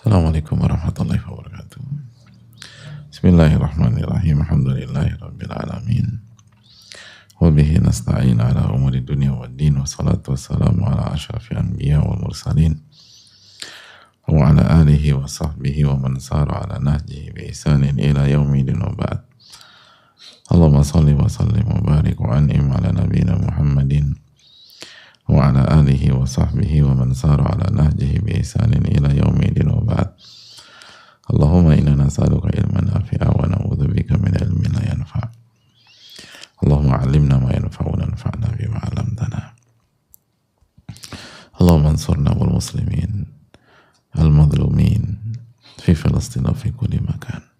Assalamualaikum warahmatullahi wabarakatuh. Bismillahirrahmanirrahim. Alhamdulillahirabbil alamin. Wa bihi nasta'in ala umuri dunya waddin. Wassalatu wassalamu ala asyrafil anbiya wal mursalin. Wa ala alihi wa sahbihi wa man sara ala nahjihi bi ihsanin ila yaumidin wa ba'd. Allahumma salli wa sallim wa barik wa an'im ala nabiyyina Muhammadin wa ala alihi wa sahbihi wa man sara ala nahjihi bi ihsanin ila yaumidin wa ba'd. Allahumma inna nas'aluka ilman nafi'a wa na'udzubika min ilmin la yanfa'. Allahumma 'allimna ma yanfa'una wanfa'na bima 'allamtana. Allahumma ansurna wal muslimin al madlumin fi Filastin wa fi kulli makan.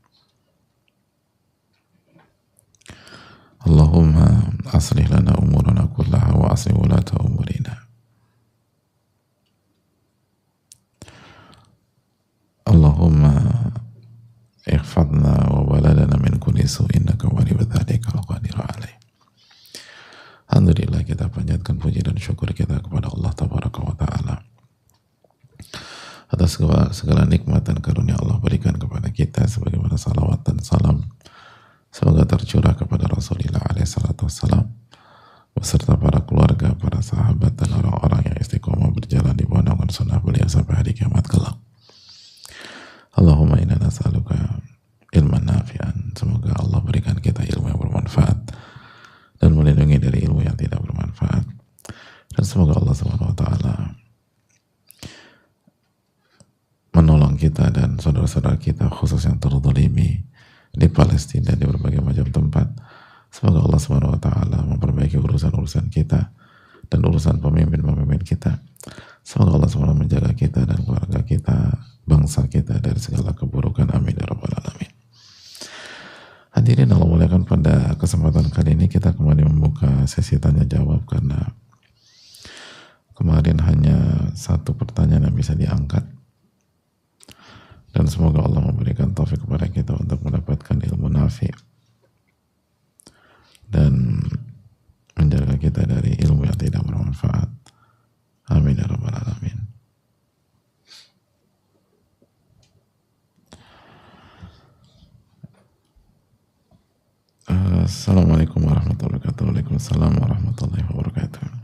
Allahumma aslih lana umurana kullaha wa aslih ulata umurina. Allahumma ihfadna wa baladana min kulli su'in innaka waliyyu dzalika wal qadiru alaih. Alhamdulillah, kita panjatkan puji dan syukur kita kepada Allah Tabaraka wa Ta'ala atas segala nikmat dan karunia Allah berikan kepada kita, sebagaimana salawat dan salam semoga tercurah kepada Rasulullah SAW beserta para keluarga, para sahabat dan orang-orang yang istiqomah berjalan di bawah naungan sunnah beliau sampai hari kiamat kelak. Allahumma inna nas'aluka ilman nafi'an. Semoga Allah berikan kita ilmu yang bermanfaat dan melindungi dari ilmu yang tidak bermanfaat. Dan semoga Allah SWT menolong kita dan saudara-saudara kita khusus yang terzalimi di Palestina, di berbagai macam tempat. Semoga Allah SWT memperbaiki urusan-urusan kita dan urusan pemimpin-pemimpin kita. Semoga Allah SWT menjaga kita dan keluarga kita, bangsa kita dari segala keburukan. Amin ya rabbal alamin. Hadirin Allah muliakan, pada kesempatan kali ini kita kembali membuka sesi tanya jawab karena kemarin hanya satu pertanyaan yang bisa diangkat. Dan semoga Allah memberikan taufik kepada kita untuk mendapatkan ilmu nafi dan menjaga kita dari ilmu yang tidak bermanfaat. Amin ya rabbal alamin. Assalamualaikum warahmatullahi wabarakatuh. Waalaikumsalam warahmatullahi wabarakatuh.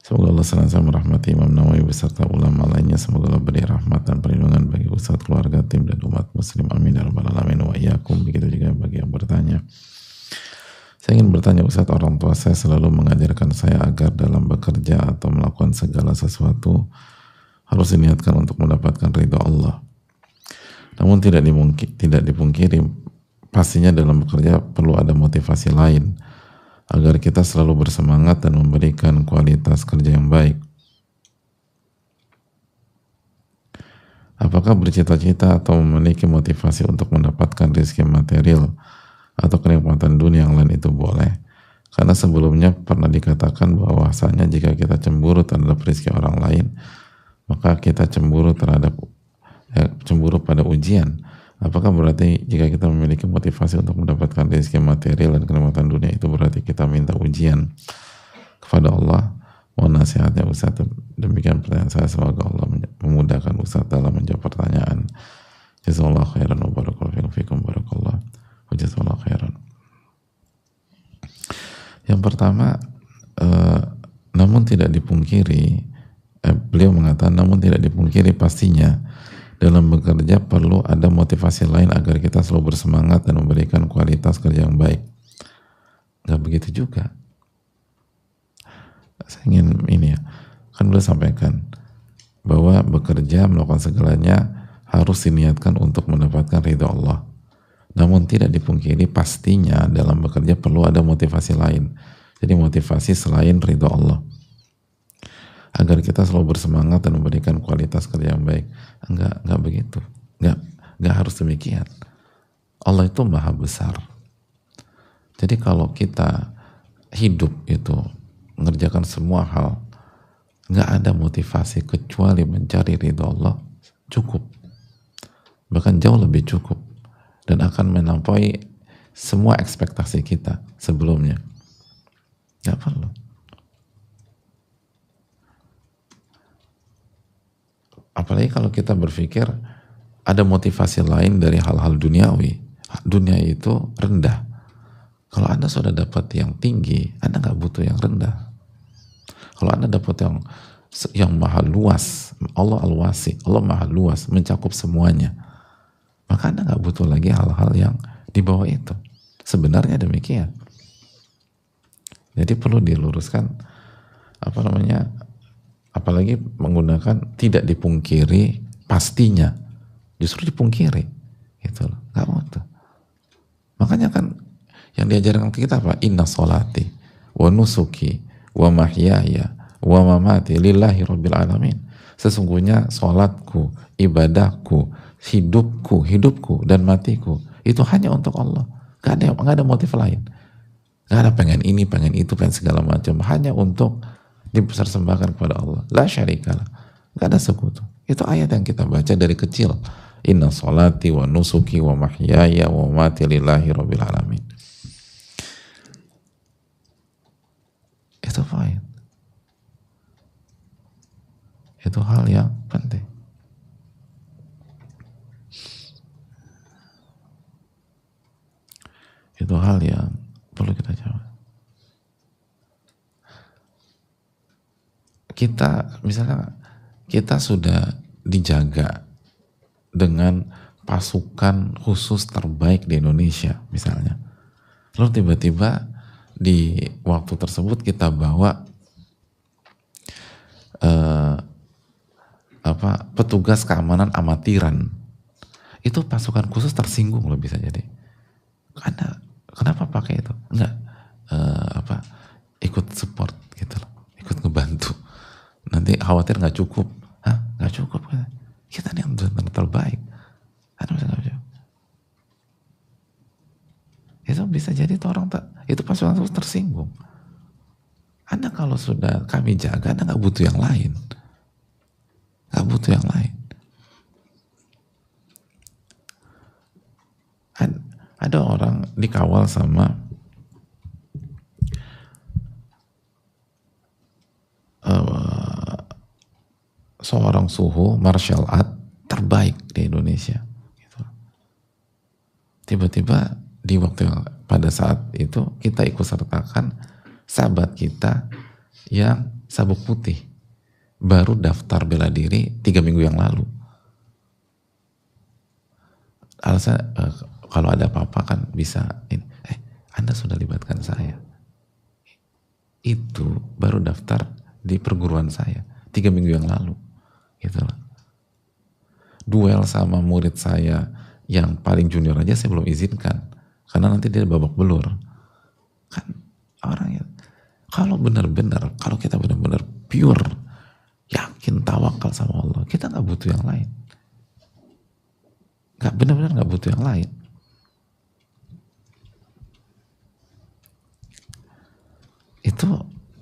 Semoga Allah senantiasa merahmati Imam Nawawi beserta ulama lainnya. Semoga Allah beri rahmat dan perlindungan bagi ustadz, keluarga, tim dan umat muslim. Amin ya rabbal alamin wa iyyakum. Begitu juga bagi yang bertanya. Saya ingin bertanya, Ustadz, orang tua saya selalu mengajarkan saya agar dalam bekerja atau melakukan segala sesuatu harus diniatkan untuk mendapatkan ridha Allah. Namun tidak dipungkiri pastinya dalam bekerja perlu ada motivasi lain agar kita selalu bersemangat dan memberikan kualitas kerja yang baik. Apakah bercita-cita atau memiliki motivasi untuk mendapatkan rezeki material atau kenikmatan dunia yang lain itu boleh? Karena sebelumnya pernah dikatakan bahwasanya jika kita cemburu terhadap rezeki orang lain, maka kita cemburu pada ujian. Apakah berarti jika kita memiliki motivasi untuk mendapatkan rezeki material dan kenikmatan dunia itu berarti kita minta ujian kepada Allah? Mohon nasihatnya Ustaz. Demikian pertanyaan saya, semoga Allah memudahkan Ustaz dalam menjawab pertanyaan. Jazakallahu khairan wa barakallahu fikum barakallah wa jazakallahu khairan. Yang pertama, namun tidak dipungkiri, beliau mengatakan namun tidak dipungkiri pastinya dalam bekerja perlu ada motivasi lain agar kita selalu bersemangat dan memberikan kualitas kerja yang baik. Gak begitu juga. Saya ingin kan beliau sampaikan bahwa bekerja, melakukan segalanya harus diniatkan untuk mendapatkan ridha Allah. Namun tidak dipungkiri pastinya dalam bekerja perlu ada motivasi lain. Jadi motivasi selain ridha Allah, agar kita selalu bersemangat dan memberikan kualitas kerja yang baik. Enggak begitu. Enggak harus demikian. Allah itu maha besar. Jadi kalau kita hidup itu mengerjakan semua hal, enggak ada motivasi kecuali mencari ridha Allah, cukup. Bahkan jauh lebih cukup. Dan akan melampaui semua ekspektasi kita sebelumnya. Enggak perlu. Apalagi kalau kita berpikir ada motivasi lain dari hal-hal duniawi, dunia itu rendah. Kalau Anda sudah dapat yang tinggi, Anda nggak butuh yang rendah. Kalau Anda dapat yang maha luas, Allah al-wasi, Allah maha luas, mencakup semuanya, maka Anda nggak butuh lagi hal-hal yang di bawah itu. Sebenarnya demikian. Jadi perlu diluruskan, apalagi menggunakan tidak dipungkiri pastinya, justru dipungkiri, gitu loh, nggak butuh. Makanya kan yang diajarkan ke kita apa? Inna sholati wa nusuki wa mahyaya wa mamati lillahi rabbil alamin. Sesungguhnya sholatku, ibadahku, hidupku dan matiku itu hanya untuk Allah. Gak ada motif lain. Gak ada pengen ini, pengen itu, pengen segala macam. Hanya untuk dipersembahkan kepada Allah. La syarikalah. Gak ada sekutu. Itu ayat yang kita baca dari kecil. Inna sholati wa nusuki wa mahyaya wa mamati lillahi rabbil alamin. Itu fine. Itu hal yang penting. Itu hal yang perlu kita jawab. Kita sudah dijaga dengan pasukan khusus terbaik di Indonesia misalnya. Lalu tiba-tiba di waktu tersebut kita bawa petugas keamanan amatiran. Itu pasukan khusus tersinggung loh bisa jadi. Anda kenapa pakai itu? Enggak ikut support gitu loh, ikut ngebantu. Nanti khawatir nggak cukup. Hah? Nggak cukup kan? Kita nih yang terbaik. Anda bisa nggak cukup? Itu bisa jadi itu orang itu pasukan khusus tersinggung. Anda kalau sudah kami jaga, Anda nggak butuh yang lain. Nggak butuh yang lain. Ada orang dikawal sama seorang suhu martial art terbaik di Indonesia. Gitu. Tiba-tiba di waktu yang pada saat itu kita ikut sertakan sahabat kita yang sabuk putih baru daftar bela diri 3 minggu yang lalu. Alasan kalau ada apa-apa kan bisa Anda sudah libatkan saya. Itu baru daftar di perguruan saya 3 minggu yang lalu. Gitu loh. Duel sama murid saya yang paling junior aja saya belum izinkan karena nanti dia babak belur. Kan orangnya kalau kita benar-benar pure yakin tawakal sama Allah, kita nggak butuh yang lain. Benar-benar nggak butuh yang lain.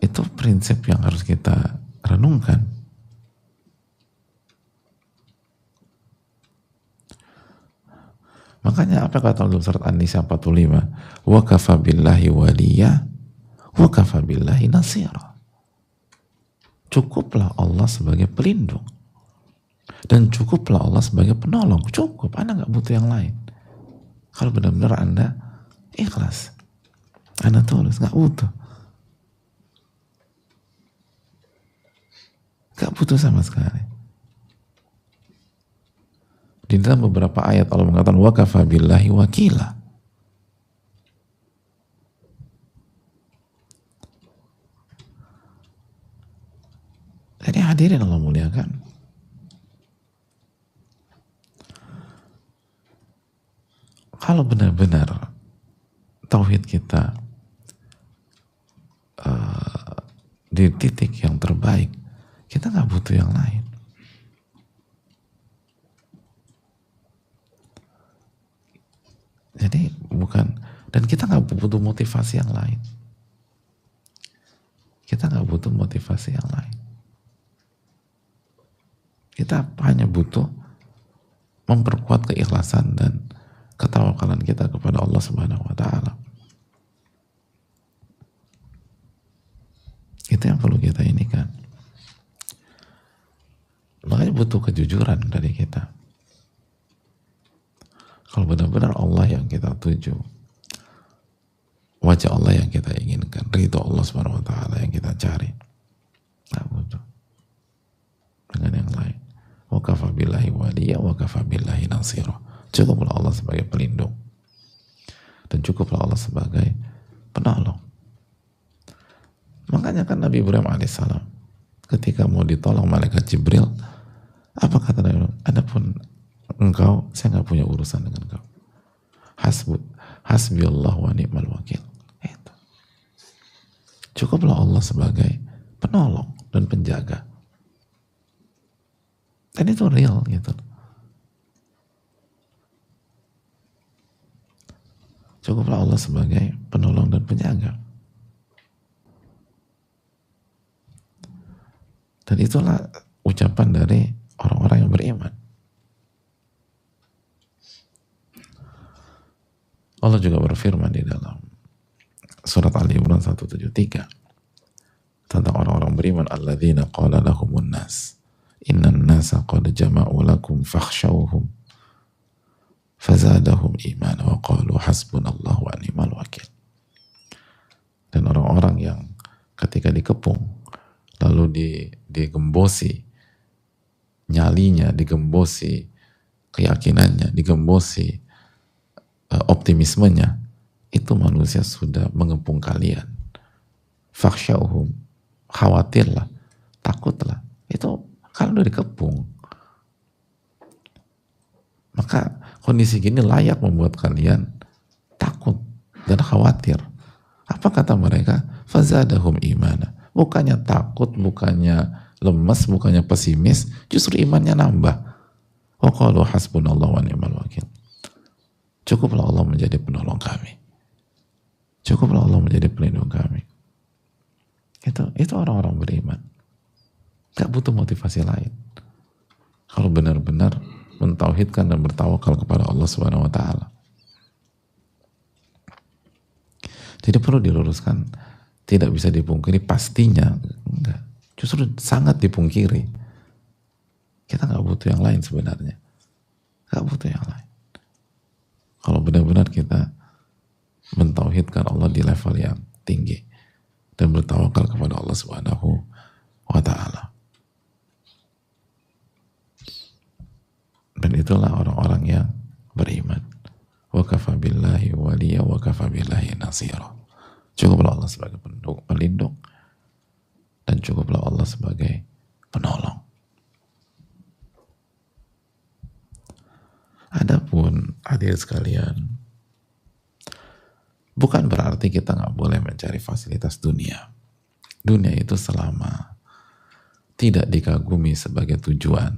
Itu prinsip yang harus kita renungkan. Makanya apa kata Allah surat An-Nisa 45? Wa kafa billahi waliya wa kafa billahi nasira. Cukuplah Allah sebagai pelindung dan cukuplah Allah sebagai penolong. Cukup, Anda nggak butuh yang lain. Kalau benar-benar Anda ikhlas, Anda tulus, nggak butuh. Nggak butuh sama sekali. Di dalam beberapa ayat Allah mengatakan wa kafa billahi wakila. Jadi hadirin Allah muliakan. Kalau benar-benar tauhid kita di titik yang terbaik, kita nggak butuh yang lain. Jadi dan kita nggak butuh motivasi yang lain. Kita nggak butuh motivasi yang lain. Kita hanya butuh memperkuat keikhlasan dan ketawakalan kita kepada Allah Subhanahu wa Ta'ala. Itu yang perlu kita inikan. Makanya butuh kejujuran dari kita. Kalau benar-benar Allah yang kita tuju, wajah Allah yang kita inginkan, ridho Allah Subhanahu wa taala yang kita cari, nggak butuh dengan yang lain. Wa kafa billahi waliya wa kafa billahi nasira. Cukuplah Allah sebagai pelindung dan cukuplah Allah sebagai penolong. Makanya kan Nabi Ibrahim alaihissalam ketika mau ditolong malaikat Jibril, apa kata Nabi Ibrahim? Adapun engkau, saya nggak punya urusan dengan engkau. Hasbi Allah wa ni'mal wakil. Itu. Cukuplah Allah sebagai penolong dan penjaga. Dan itu real gitu. Cukuplah Allah sebagai penolong dan penjaga. Dan itulah ucapan dari orang-orang yang beriman. Allah juga berfirman di dalam surat Ali Imran 173 tentang orang-orang beriman, alladzina qala lahumun nas innan nasa qad jama'u lakum fakhshawhum fazadahum imana wa qalu hasbunallahu wa ni'mal wakil. Dan orang-orang yang ketika dikepung lalu digembosi nyalinya, digembosi keyakinannya, digembosi optimismenya, itu manusia sudah mengepung kalian. Fakhshawhum, khawatirlah, takutlah. Itu kalau udah dikepung, maka kondisi gini layak membuat kalian takut dan khawatir. Apa kata mereka? Fazadahum imana. Bukannya takut, bukannya lemes, bukannya pesimis, justru imannya nambah. Wa qalu hasbunallahu wa ni'mal wakil. Cukuplah Allah menjadi penolong kami. Cukuplah Allah menjadi pelindung kami. Itu orang-orang beriman. Gak butuh motivasi lain. Kalau benar-benar mentauhidkan dan bertawakal kepada Allah Subhanahu wa taala. Jadi perlu diluruskan, tidak bisa dipungkiri pastinya, enggak. Justru sangat dipungkiri. Kita nggak butuh yang lain sebenarnya. Nggak butuh yang lain. Kalau benar-benar kita mentauhidkan Allah di level yang tinggi dan bertawakal kepada Allah Subhanahu wa taala. Dan itulah orang-orang yang beriman. Wa kafa billahi waliya wa kafa billahi nasira. Cukuplah Allah sebagai pelindung dan cukuplah Allah sebagai penolong. Adapun hadirin sekalian, bukan berarti kita nggak boleh mencari fasilitas dunia. Dunia itu selama tidak dikagumi sebagai tujuan,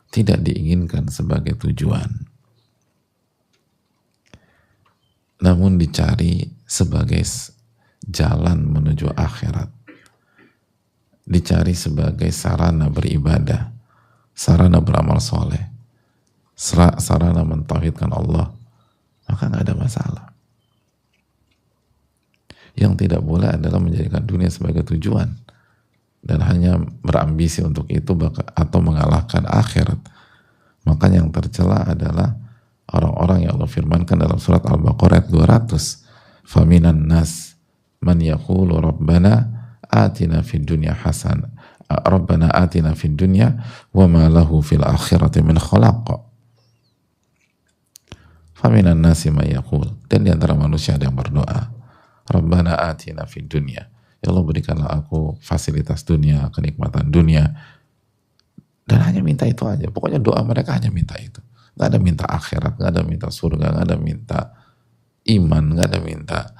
tidak diinginkan sebagai tujuan, namun dicari sebagai jalan menuju akhirat, dicari sebagai sarana beribadah, sarana beramal soleh, sarana mentauhidkan Allah, maka nggak ada masalah. Yang tidak boleh adalah menjadikan dunia sebagai tujuan dan hanya berambisi untuk itu atau mengalahkan akhirat. Maka yang tercela adalah orang-orang yang Allah firmankan dalam surat Al-Baqarah 200, faminan nas man yaqulu rabbana atina fid dunya hasan rabbana atina fid dunya wa ma lahu fil akhirati min khalaq. Faminan nasi man yaqul, dan di antara manusia ada yang berdoa, rabbana atina fid dunya, ya Allah berikanlah aku fasilitas dunia, kenikmatan dunia, dan hanya minta itu aja. Pokoknya doa mereka hanya minta itu. Gak ada minta akhirat, gak ada minta surga, gak ada minta iman, gak ada minta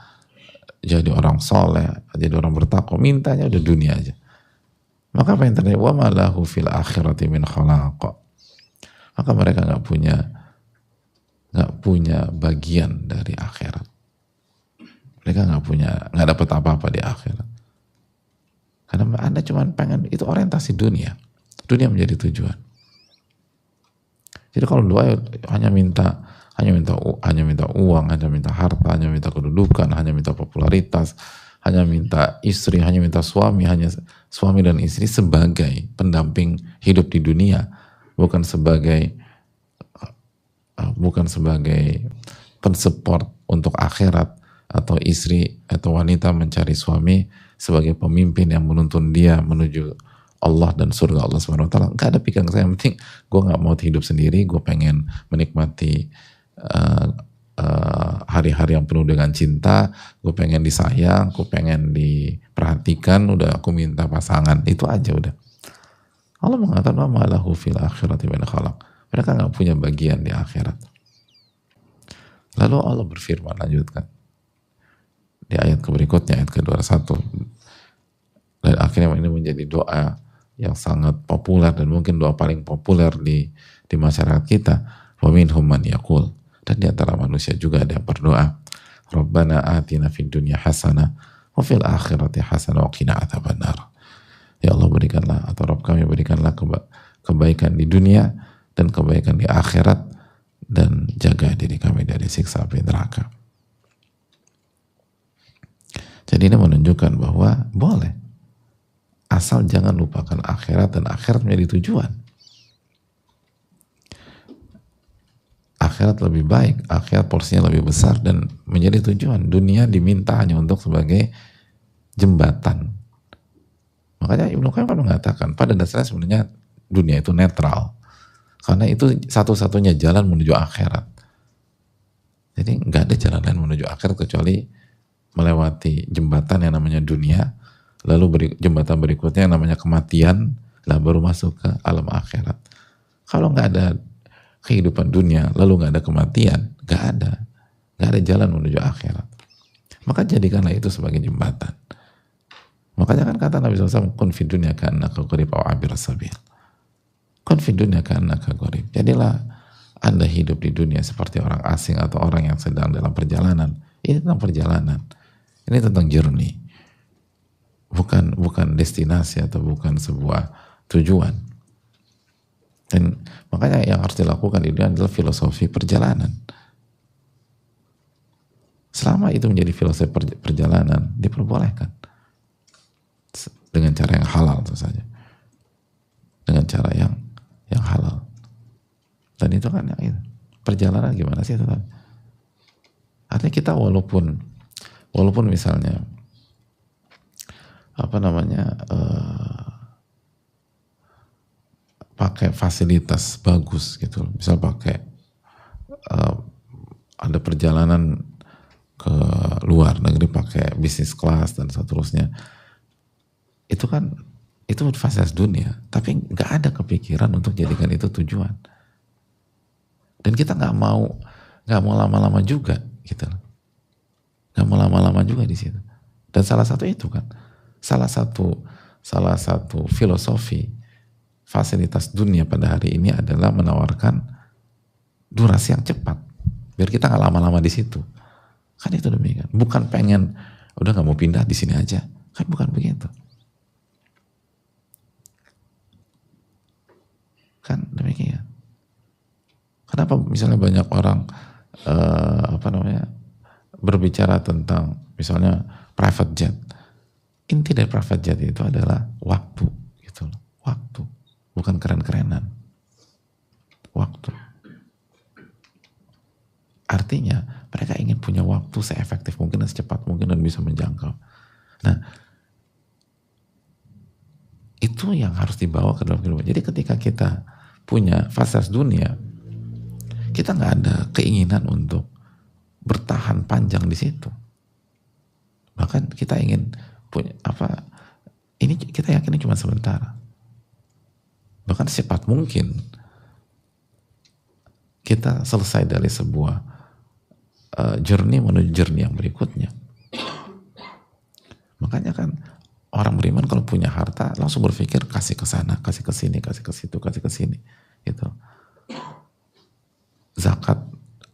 jadi orang soleh, jadi orang bertakwa. Mintanya udah dunia aja. Maka apa yang terjadi? Wa ma lahu fil akhirati min khalaq. Maka mereka gak punya bagian dari akhirat. Mereka nggak dapat apa-apa di akhirat. Karena Anda cuma pengen, itu orientasi dunia. Dunia menjadi tujuan. Jadi kalau doa hanya minta uang, hanya minta harta, hanya minta kedudukan, hanya minta popularitas, hanya minta istri, hanya minta suami, hanya suami dan istri sebagai pendamping hidup di dunia, bukan sebagai bukan sebagai pensupport untuk akhirat, atau istri atau wanita mencari suami sebagai pemimpin yang menuntun dia menuju Allah dan surga Allah Subhanahu wa taala. Enggak ada pikiran saya, yang penting gue nggak mau hidup sendiri, gue pengen menikmati hari-hari yang penuh dengan cinta, gue pengen disayang, gue pengen diperhatikan, udah aku minta pasangan, itu aja udah. Allah mengatakan wa ma lahu fil akhirati min khalaq. Mereka nggak punya bagian di akhirat. Lalu Allah berfirman, lanjutkan di ayat berikutnya, ayat ke-21, dan akhirnya ini menjadi doa yang sangat populer dan mungkin doa paling populer di masyarakat kita. Wa minhum man yaqul, dan di antara manusia juga ada yang berdoa, Rabbana atina fid dunya hasanah wa fil akhirati hasanah wa qina adzabannar. Ya Allah, berikanlah, atau Rabb kami berikanlah kebaikan di dunia dan kebaikan di akhirat, dan jaga diri kami dari siksa api neraka. Jadi ini menunjukkan bahwa boleh, asal jangan lupakan akhirat, dan akhirat menjadi tujuan. Akhirat lebih baik, akhirat porsinya lebih besar dan menjadi tujuan. Dunia diminta hanya untuk sebagai jembatan. Makanya Ibnu Qayyim kan mengatakan pada dasarnya sebenarnya dunia itu netral, karena itu satu-satunya jalan menuju akhirat. Jadi nggak ada jalan lain menuju akhirat kecuali melewati jembatan yang namanya dunia, lalu jembatan berikutnya yang namanya kematian, lah baru masuk ke alam akhirat. Kalau nggak ada kehidupan dunia, lalu nggak ada kematian, nggak ada jalan menuju akhirat. Maka jadikanlah itu sebagai jembatan. Makanya kan kata Nabi SAW, kun fid dunya ka'annaka gharib aw abir sabil. Kun fid dunya ka'annaka gharib. Jadilah Anda hidup di dunia seperti orang asing atau orang yang sedang dalam perjalanan. Ini tentang perjalanan. Ini tentang journey. Bukan destinasi atau bukan sebuah tujuan. Dan makanya yang harus dilakukan di dunia adalah filosofi perjalanan. Selama itu menjadi filosofi perjalanan, diperbolehkan. Dengan cara yang halal tentu saja. Dengan cara yang halal. Dan itu kan yang itu. Perjalanan gimana sih itu? Artinya kita walaupun misalnya pakai fasilitas bagus gitu, misal pakai ada perjalanan ke luar negeri pakai bisnis kelas dan seterusnya, itu kan itu fasilitas dunia, tapi nggak ada kepikiran untuk jadikan itu tujuan. Dan kita nggak mau lama-lama juga gitu, nggak mau lama-lama juga di situ. Dan salah satu itu kan, salah satu filosofi fasilitas dunia pada hari ini adalah menawarkan durasi yang cepat, biar kita nggak lama-lama di situ. Kan itu demikian. Bukan pengen udah nggak mau pindah di sini aja, kan bukan begitu. Kan demikian. Kenapa misalnya banyak orang berbicara tentang misalnya private jet. Inti dari private jet itu adalah waktu, gitu loh. Waktu, bukan keren-kerenan. Waktu. Artinya mereka ingin punya waktu seefektif mungkin dan secepat mungkin dan bisa menjangkau. Nah, itu yang harus dibawa ke dalam kehidupan. Jadi ketika kita punya fasilitas dunia, kita nggak ada keinginan untuk bertahan panjang di situ. Bahkan kita ingin punya ini kita yakin cuma sebentar. Bahkan secepat mungkin kita selesai dari sebuah journey menuju journey yang berikutnya. Makanya kan orang beriman kalau punya harta langsung berpikir kasih ke sana, kasih ke sini, kasih ke situ, kasih ke sini, gitu. Zakat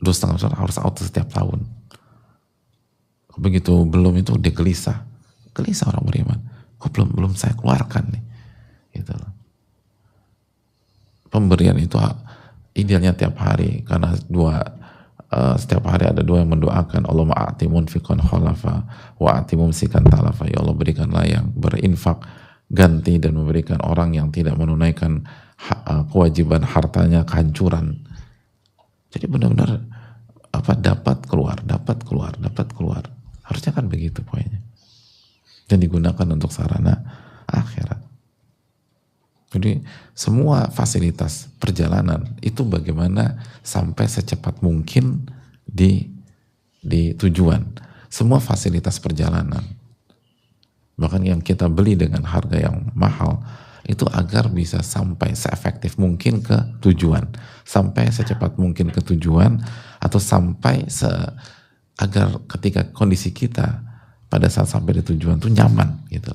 2,5% harus auto setiap tahun. Begitu belum itu dia gelisah orang beriman. Kok belum saya keluarkan nih, gitu loh. Pemberian itu idealnya tiap hari, karena setiap hari ada dua yang mendoakan, Allahumma a'ti munfiqan khalafa wa a'ti mumsikan talafa. Ya Allah, berikanlah yang berinfak ganti dan memberikan orang yang tidak menunaikan kewajiban hartanya kehancuran. Jadi benar-benar dapat keluar, dapat keluar, dapat keluar. Harusnya kan begitu poinnya. Dan digunakan untuk sarana akhirat. Jadi semua fasilitas perjalanan itu bagaimana sampai secepat mungkin di tujuan. Semua fasilitas perjalanan. Bahkan yang kita beli dengan harga yang mahal itu agar bisa sampai seefektif mungkin ke tujuan, sampai secepat mungkin ke tujuan, atau sampai agar ketika kondisi kita pada saat sampai di tujuan tuh nyaman gitu.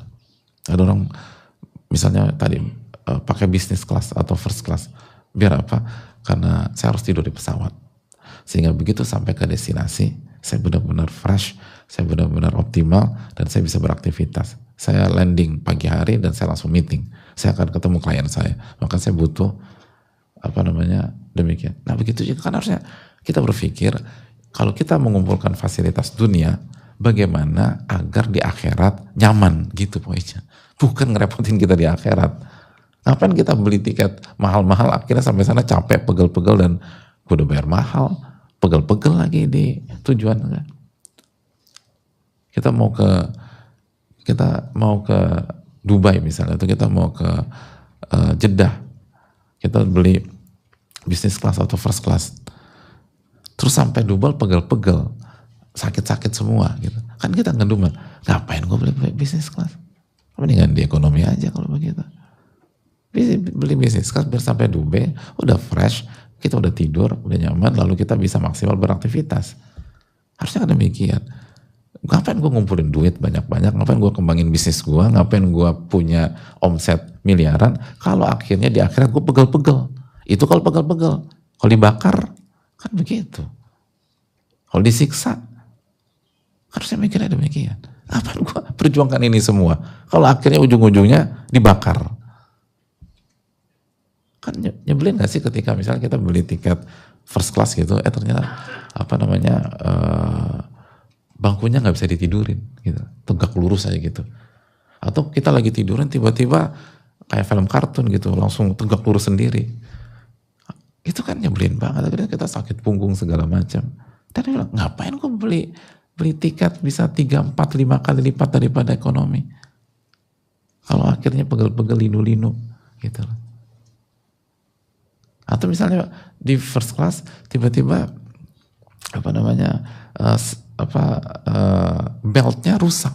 Ada orang misalnya tadi pakai bisnis kelas atau first class, biar apa? Karena saya harus tidur di pesawat, sehingga begitu sampai ke destinasi saya benar-benar fresh, saya benar-benar optimal, dan saya bisa beraktivitas. Saya landing pagi hari dan saya langsung meeting. Saya akan ketemu klien saya. Maka saya butuh demikian. Nah begitu juga kan harusnya kita berpikir kalau kita mengumpulkan fasilitas dunia, bagaimana agar di akhirat nyaman gitu pokoknya. Bukan ngerepotin kita di akhirat. Ngapain kita beli tiket mahal-mahal akhirnya sampai sana capek, pegel-pegel, dan gue udah bayar mahal, pegel-pegel lagi di tujuan. Kita mau ke Dubai misalnya, atau kita mau ke Jeddah, kita beli bisnis kelas atau first class, terus sampai Dubai pegel-pegel, sakit-sakit semua gitu. Kan kita ngedumel, ngapain gue beli bisnis kelas? Mendingan di ekonomi aja kalau begitu. Beli bisnis kelas biar sampai Dubai udah fresh, kita udah tidur, udah nyaman, lalu kita bisa maksimal beraktivitas. Harusnya kan demikian. Ngapain gue ngumpulin duit banyak-banyak, ngapain gue kembangin bisnis gue, ngapain gue punya omset miliaran, kalau akhirnya di akhirat gue pegel-pegel. Itu kalau pegel-pegel. Kalau dibakar, kan begitu. Kalau disiksa, harusnya mikirnya demikian. Ngapain gue perjuangkan ini semua, kalau akhirnya ujung-ujungnya dibakar. Kan nyebelin gak sih ketika misalnya kita beli tiket first class gitu, ternyata bangkunya nggak bisa ditidurin gitu, tegak lurus aja gitu. Atau kita lagi tiduran tiba-tiba kayak film kartun gitu, langsung tegak lurus sendiri. Itu kan nyebelin banget, akhirnya kita sakit punggung segala macam. Dan dia bilang, ngapain kok beli tiket bisa 3, 4, 5 kali lipat daripada ekonomi. Kalau akhirnya pegel-pegel linu-linu gitu. Atau misalnya di first class tiba-tiba beltnya rusak.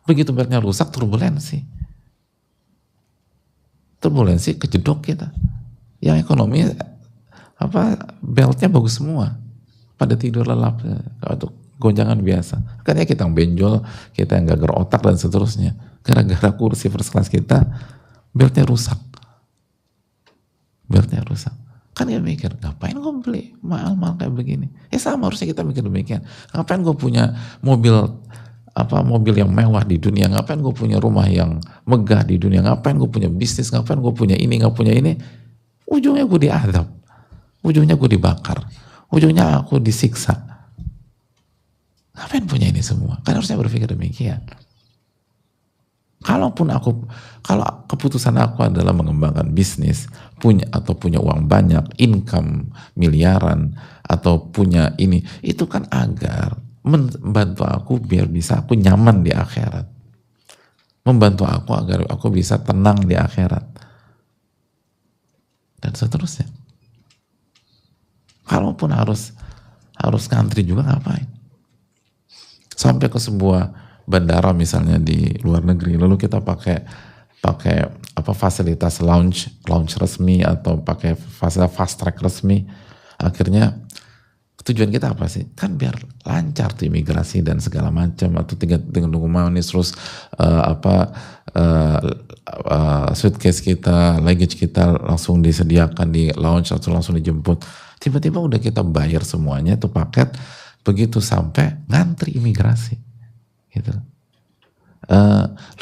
Begitu beltnya rusak, turbulensi kejedok kita. Yang ekonomi beltnya bagus semua, pada tidur lelap, atau gonjangan biasa. Karena kita yang benjol, kita yang gagal otak dan seterusnya, gara-gara kursi first class kita beltnya rusak. Kan dia mikir, ngapain gue beli mahal-mahal kayak begini? Sama harusnya kita mikir demikian. Ngapain gue punya mobil yang mewah di dunia? Ngapain gue punya rumah yang megah di dunia? Ngapain gue punya bisnis? Ngapain gue punya ini, nggak punya ini? Ujungnya gue diadab, ujungnya gue dibakar, ujungnya aku disiksa. Ngapain punya ini semua? Kan harusnya berpikir demikian. Kalau keputusan aku adalah mengembangkan bisnis, punya uang banyak, income miliaran, atau punya ini, itu kan agar membantu aku biar bisa aku nyaman di akhirat. Membantu aku agar aku bisa tenang di akhirat. Dan seterusnya. Kalaupun harus ngantri juga ngapain? Sampai ke sebuah bandara misalnya di luar negeri, lalu kita pakai fasilitas lounge resmi, atau pakai fasilitas fast track resmi, akhirnya tujuan kita apa sih? Kan biar lancar tuh imigrasi dan segala macam, atau tinggal tunggu manis, terus suitcase kita, luggage kita langsung disediakan di lounge atau langsung dijemput. Tiba-tiba udah kita bayar semuanya tuh paket, begitu sampai ngantri imigrasi. Gitu.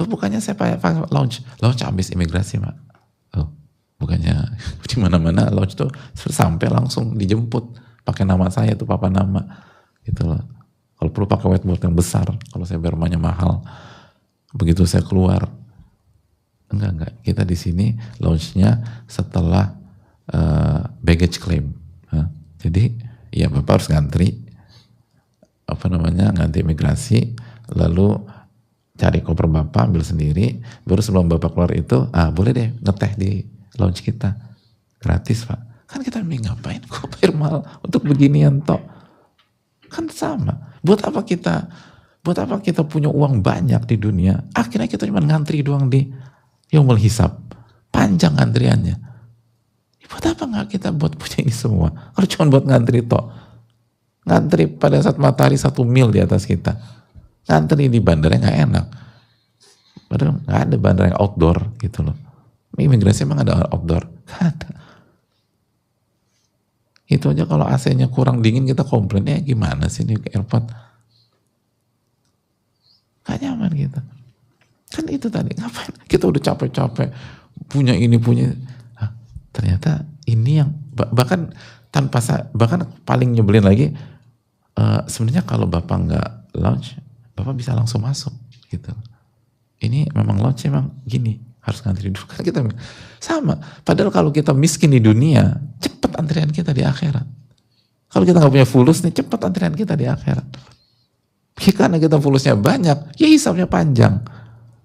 Lo bukannya saya pakai launch habis imigrasi, Mak. Oh, bukannya di mana-mana launch tuh sampai langsung dijemput pakai nama saya tuh, papa nama gitu loh. Kalau perlu pakai whiteboard yang besar kalau saya bayar rumahnya mahal. Begitu saya keluar, enggak, kita di sini launchnya setelah baggage claim. Jadi ya Bapak harus ngantri, ngantri imigrasi, lalu cari koper Bapak, ambil sendiri, baru sebelum Bapak keluar itu, boleh deh ngeteh di lounge kita, gratis Pak. Kan kita ngapain kok bayar mahal untuk beginian toh? Kan sama. Buat apa kita punya uang banyak di dunia? Akhirnya kita cuma ngantri doang di yaumul hisab. Panjang antriannya. Buat apa nggak kita buat punya ini semua? Kalau cuma buat ngantri toh. Ngantri pada saat matahari 1 mil di atas kita. Ngantri di bandara nggak enak. Padahal nggak ada bandara yang outdoor gitu loh. Imigrasi emang ada outdoor? Nggak ada. Itu aja kalau AC-nya kurang dingin kita komplain, ya gimana sih ini airport? Gak nyaman gitu. Kan itu tadi, ngapain? Kita udah capek-capek, punya ini, punya... ternyata ini yang, bahkan paling nyebelin lagi, sebenarnya kalau Bapak nggak launch, Bapak bisa langsung masuk gitu. Ini memang launch emang gini, harus ngantri dulu. Kan kita sama. Padahal kalau kita miskin di dunia, cepat antrian kita di akhirat. Kalau kita nggak punya fulus nih, cepat antrian kita di akhirat. Karena kita fulusnya banyak, ya hisabnya panjang.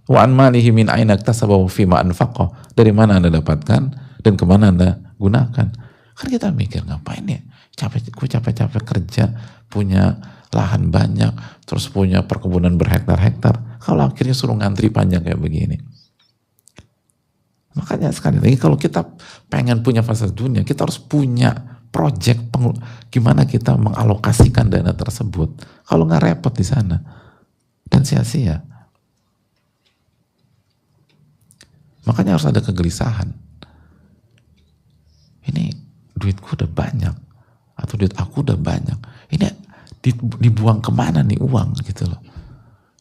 Wa an malihi min aina iktasabahu fima anfaqah. Dari mana Anda dapatkan dan kemana Anda gunakan. Kan kita mikir ngapain ya? Capek-capek kerja, punya lahan banyak, terus punya perkebunan berhektar-hektar. Kalau akhirnya suruh ngantri panjang kayak begini. Makanya sekali lagi kalau kita pengen punya fasilitas dunia, kita harus punya project gimana kita mengalokasikan dana tersebut. Kalau nggak repot di sana dan sia-sia. Makanya harus ada kegelisahan. Ini duitku udah banyak atau duit aku udah banyak. Ini dibuang kemana nih uang gitu loh?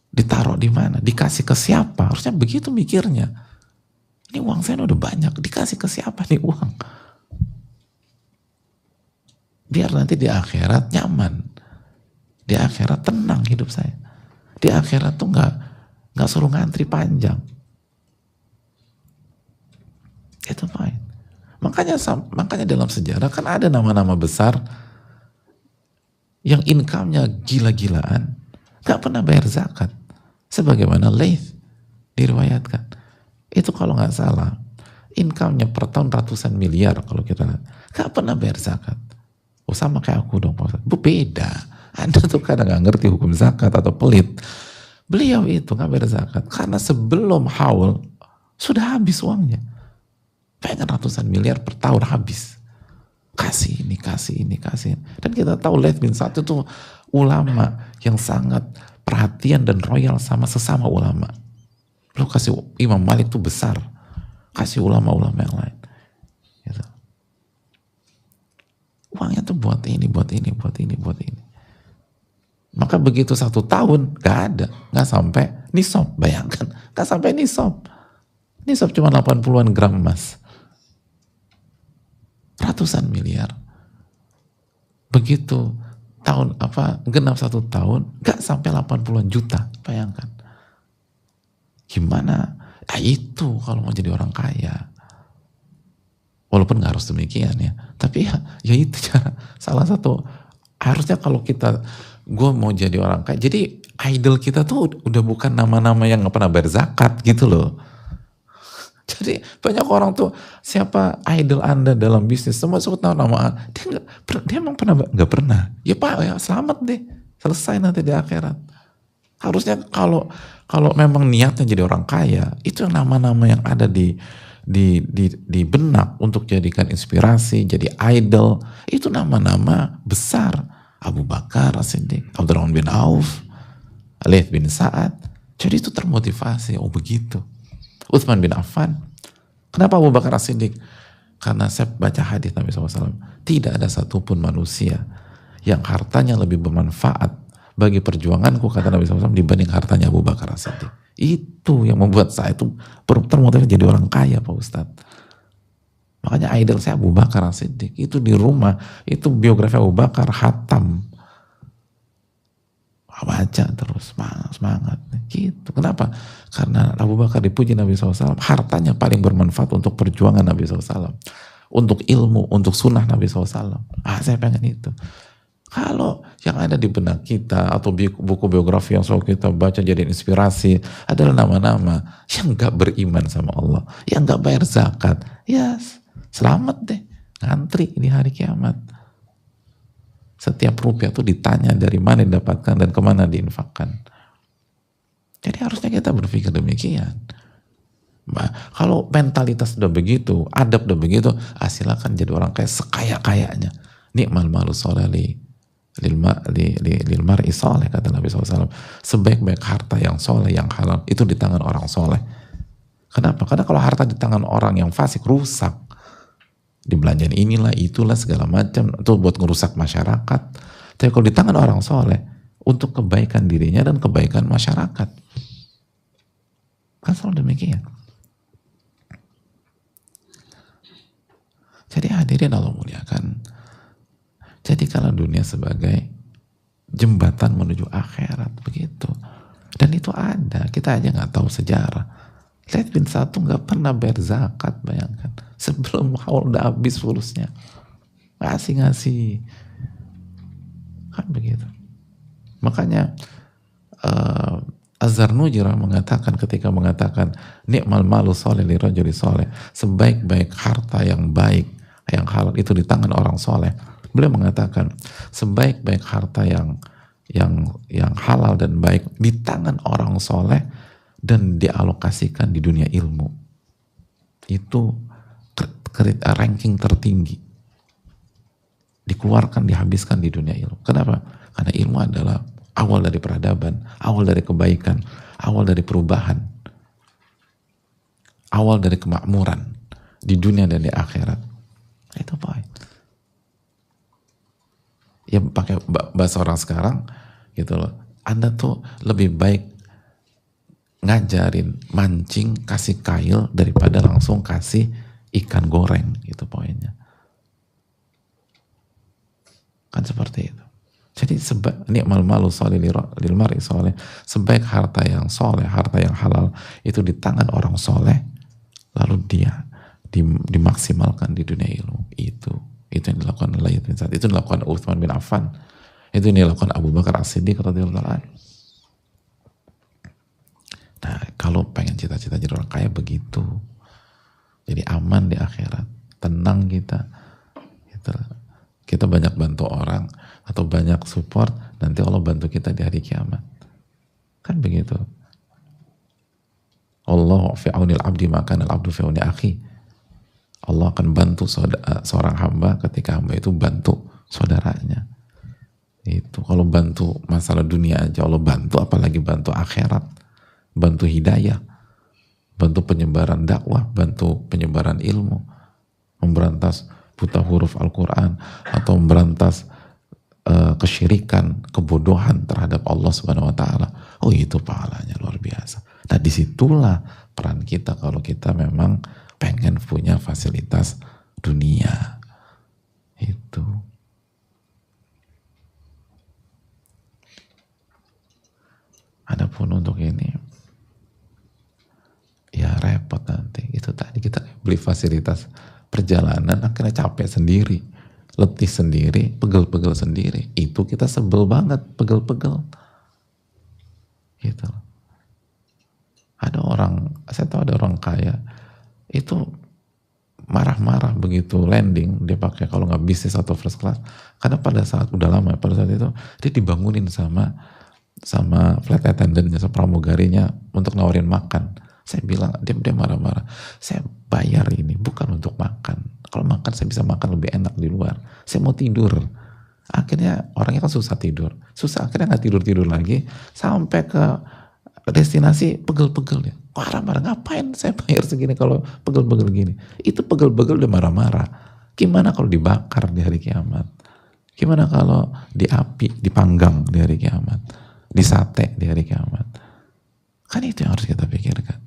Ditaruh di mana? Dikasih ke siapa? Harusnya begitu mikirnya. Ini uang saya udah banyak, dikasih ke siapa nih uang? Biar nanti di akhirat nyaman. Di akhirat tenang hidup saya. Di akhirat tuh nggak suruh ngantri panjang. Itu fine. Makanya dalam sejarah kan ada nama-nama besar yang income-nya gila-gilaan, nggak pernah bayar zakat. Sebagaimana Laith diriwayatkan. Itu kalau nggak salah, income-nya per tahun ratusan miliar kalau kita lihat. Nggak pernah bayar zakat. Oh sama kayak aku dong Pak Ustadz. Bu beda. Anda tuh kadang nggak ngerti hukum zakat atau pelit. Beliau itu nggak bayar zakat. Karena sebelum haul, sudah habis uangnya. Pengen ratusan miliar per tahun habis. Kasih ini, kasih ini, kasih ini. Dan kita tahu Laith bin Sa'd itu ulama yang sangat perhatian dan royal sama sesama ulama. Lu kasih Imam Malik tuh besar, kasih ulama-ulama yang lain. Gitu. Uangnya tuh buat ini, buat ini, buat ini, buat ini. Maka begitu 1 tahun, gak ada, gak sampai nisab, bayangkan, gak sampai nisab. Nisab cuma 80-an gram emas. Ratusan miliar. Begitu genap 1 tahun, gak sampai 80-an juta, bayangkan. Gimana? Nah itu kalau mau jadi orang kaya. Walaupun gak harus demikian ya. Tapi ya itu cara. Salah satu, harusnya kalau gue mau jadi orang kaya. Jadi idol kita tuh udah bukan nama-nama yang gak pernah bayar zakat gitu loh. Jadi banyak orang tuh, siapa idol Anda dalam bisnis, semua sebut nama dia emang gak pernah. Ya Pak, ya selamat deh. Selesai nanti di akhirat. Harusnya kalau memang niatnya jadi orang kaya, itu yang nama-nama yang ada di benak untuk jadikan inspirasi, jadi idol, itu nama-nama besar. Abu Bakar As-Siddiq, Abdurrahman bin Auf, Laith bin Sa'ad. Jadi itu termotivasi, oh begitu. Utsman bin Affan. Kenapa Abu Bakar As-Siddiq? Karena saya baca hadis Nabi SAW, tidak ada satupun manusia yang hartanya lebih bermanfaat bagi perjuanganku, kata Nabi SAW, dibanding hartanya Abu Bakar As-Siddiq. Itu yang membuat saya itu termotivasi jadi orang kaya Pak Ustadz. Makanya idol saya Abu Bakar As-Siddiq. Itu di rumah, itu biografi Abu Bakar, hatam. Baca terus, semangat. Gitu. Kenapa? Karena Abu Bakar dipuji Nabi SAW, hartanya paling bermanfaat untuk perjuangan Nabi SAW. Untuk ilmu, untuk sunnah Nabi SAW. Saya pengen itu. Kalau yang ada di benak kita atau buku biografi yang selalu kita baca jadi inspirasi adalah nama-nama yang nggak beriman sama Allah, yang nggak bayar zakat, ya selamat deh, ngantri di hari kiamat. Setiap rupiah itu ditanya dari mana didapatkan dan kemana diinfakkan. Jadi harusnya kita berpikir demikian. Nah, kalau mentalitas udah begitu, adab udah begitu, silakan jadi orang kaya sekaya-kayanya. Ni'mal malu soleh lil mar'i soleh, kata Nabi SAW. Sebaik-baik harta yang soleh, yang halal, itu di tangan orang soleh. Kenapa? Karena kalau harta di tangan orang yang fasik, rusak. Dibelanjain inilah, itulah, segala macam, itu buat ngerusak masyarakat. Tapi kalau di tangan orang soleh, untuk kebaikan dirinya dan kebaikan masyarakat. Kan selalu demikian. Jadi hadirin Allah muliakan, jadikanlah dunia sebagai jembatan menuju akhirat, begitu. Dan itu ada, kita aja nggak tahu sejarah. Zaid bin Satu nggak pernah bayar zakat, bayangkan. Sebelum haul udah habis fulusnya, ngasih kan begitu. Makanya Az-Zarnujirah mengatakan, ketika mengatakan ni'mal malu soleh li rajuli soleh, sebaik-baik harta yang baik, yang halal itu di tangan orang soleh. Beliau mengatakan sebaik-baik harta yang halal dan baik di tangan orang soleh dan dialokasikan di dunia ilmu. Itu ranking tertinggi. Dikeluarkan, dihabiskan di dunia ilmu. Kenapa? Karena ilmu adalah awal dari peradaban, awal dari kebaikan, awal dari perubahan, awal dari kemakmuran di dunia dan di akhirat. Itu poin. Ya pakai bahasa orang sekarang gitu loh. Anda tuh lebih baik ngajarin mancing, kasih kail daripada langsung kasih ikan goreng, itu poinnya. Kan seperti itu. Jadi ni'mal malu soleh lil mar'i soleh, sebaik harta yang soleh, harta yang halal itu di tangan orang soleh, lalu dia dimaksimalkan di dunia ilmu. Itu yang dilakukan oleh Zaid bin Sa'ad, itu yang dilakukan Utsman bin Affan, itu yang dilakukan Abu Bakar As-Siddiq radhiyallahu anhu. Nah, kalau pengen cita-cita jadi orang kaya begitu, jadi aman di akhirat, tenang kita, gitu. Kita banyak bantu orang atau banyak support, nanti Allah bantu kita di hari kiamat. Kan begitu. Allah fi aunil abdi maka al-abdu fi auni akhi. Allah akan bantu seorang hamba ketika hamba itu bantu saudaranya. Itu kalau bantu masalah dunia aja Allah bantu, apalagi bantu akhirat, bantu hidayah, bantu penyebaran dakwah, bantu penyebaran ilmu, memberantas buta huruf Al-Quran, atau memberantas kesyirikan, kebodohan terhadap Allah Subhanahu wa Ta'ala. Oh, itu pahalanya luar biasa. Nah, disitulah peran kita kalau kita memang pengen punya fasilitas dunia. Itu. Adapun untuk ini, ya repot nanti. Itu tadi kita beli fasilitas perjalanan, akhirnya capek sendiri, letih sendiri, pegel-pegel sendiri. Itu kita sebel banget, pegel-pegel. Gitu. Ada orang, saya tahu ada orang kaya, itu marah-marah begitu landing, dia pakai kalau nggak bisnis atau first class, karena pada saat udah lama, pada saat itu dia dibangunin sama flight attendantnya, sama pramugarinya untuk nawarin makan. Saya bilang, dia marah-marah, saya bayar ini bukan untuk makan, kalau makan saya bisa makan lebih enak di luar, saya mau tidur. Akhirnya orangnya kan susah tidur, akhirnya nggak tidur lagi sampai ke destinasi, pegel-pegel dia, marah-marah, ngapain saya bayar segini kalau pegel-pegel gini. Itu pegel-pegel udah marah-marah. Gimana kalau dibakar di hari kiamat? Gimana kalau di api, dipanggang di hari kiamat, di sate di hari kiamat? Kan itu yang harus kita pikirkan.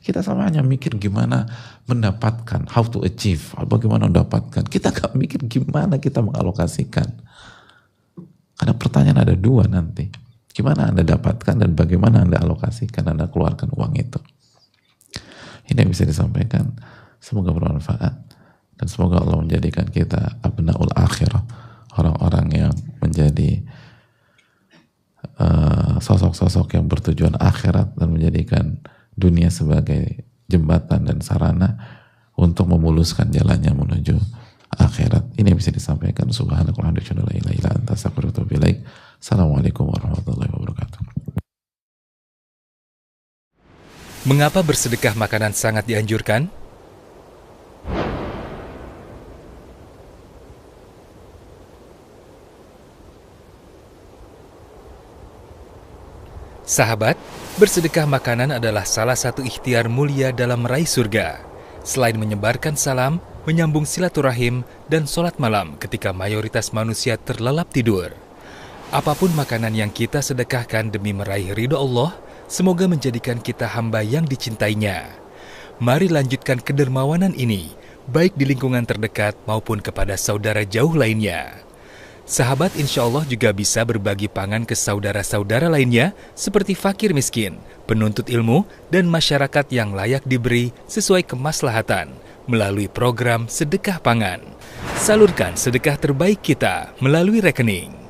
Kita sama hanya mikir gimana mendapatkan, how to achieve, bagaimana mendapatkan. Kita gak mikir gimana kita mengalokasikan. Karena pertanyaan ada dua nanti. Gimana Anda dapatkan dan bagaimana Anda alokasikan, Anda keluarkan uang itu. Ini yang bisa disampaikan. Semoga bermanfaat. Dan semoga Allah menjadikan kita abnaul akhirah, orang-orang yang menjadi sosok-sosok yang bertujuan akhirat dan menjadikan dunia sebagai jembatan dan sarana untuk memuluskan jalannya menuju akhirat. Ini bisa disampaikan. Subhanakallahumma la ilaha illa anta astaghfiruka wa atubu ilaik. Assalamualaikum warahmatullahi wabarakatuh. Mengapa bersedekah makanan sangat dianjurkan? Sahabat, bersedekah makanan adalah salah satu ikhtiar mulia dalam meraih surga. Selain menyebarkan salam, menyambung silaturahim, dan sholat malam ketika mayoritas manusia terlelap tidur. Apapun makanan yang kita sedekahkan demi meraih ridho Allah, semoga menjadikan kita hamba yang dicintainya. Mari lanjutkan kedermawanan ini, baik di lingkungan terdekat maupun kepada saudara jauh lainnya. Sahabat insya Allah juga bisa berbagi pangan ke saudara-saudara lainnya seperti fakir miskin, penuntut ilmu, dan masyarakat yang layak diberi sesuai kemaslahatan melalui program sedekah pangan. Salurkan sedekah terbaik kita melalui rekening